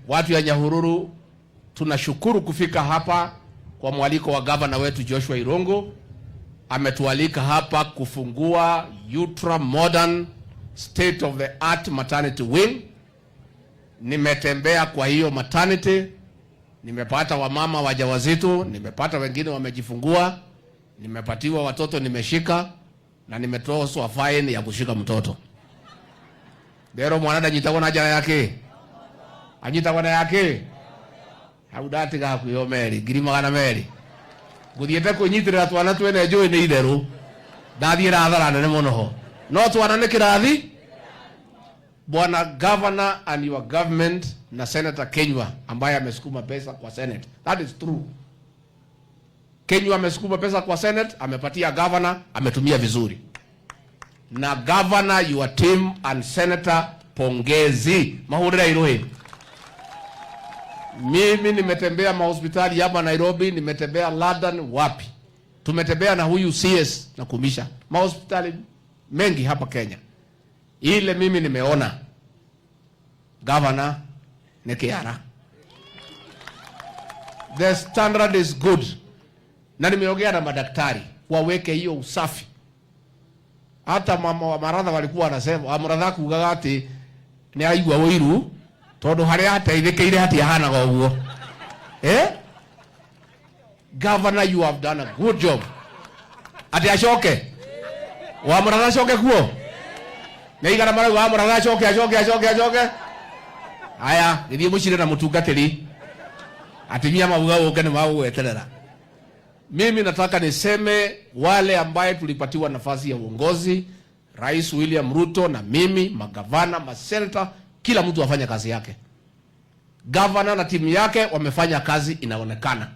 Watu ya Nyahururu tunashukuru kufika hapa kwa mwaliko wa gavana wetu Joshua Irongo. Ametualika hapa kufungua ultra modern state of the art maternity wing. Nimetembea kwa hiyo maternity, nimepata wamama wajawazito, nimepata wengine wamejifungua, nimepatiwa watoto nimeshika, na nimetozwa fine ya kushika mtoto. Dero mwanada nyitago na jana yake. Anyitago na yake. Haudati ga kuyo meri, girima kana meri. Guthiete kunyitira twana twene joy ni itheru. Ndathira athara nene muno ho. No twana ni kirathi. Bwana Governor and your government na Senator Kenywa ambaye amesukuma pesa kwa Senate. That is true. Kenywa amesukuma pesa kwa Senate, amepatia governor, ametumia vizuri. Na governor, your team and senator, pongezi. Mahurira Irohe. Mimi nimetembea mahospitali hapa Nairobi, nimetembea London, wapi. Tumetembea na huyu CS na kumisha mahospitali mengi hapa Kenya. Ile mimi nimeona governor nekeara. The standard is good. Na nimeongea na madaktari waweke hiyo usafi. Hata mama wa Maratha walikuwa wanasema, Maratha kugaga ati ni aigwa wiru tondu haria ateithikire hati hana goguo. Governor, you have done a good job. Ati ashoke. Wa Maratha ashoke kuo. Neigara mara wa Maratha ashoke. Aya, ndio mushire na mutungatiri. Atimia mabuga ukene mabu eterera. Mimi nataka niseme wale ambaye tulipatiwa nafasi ya uongozi, Rais William Ruto na mimi, magavana, masenata, kila mtu afanya kazi yake. Governor na timu yake wamefanya kazi inaonekana.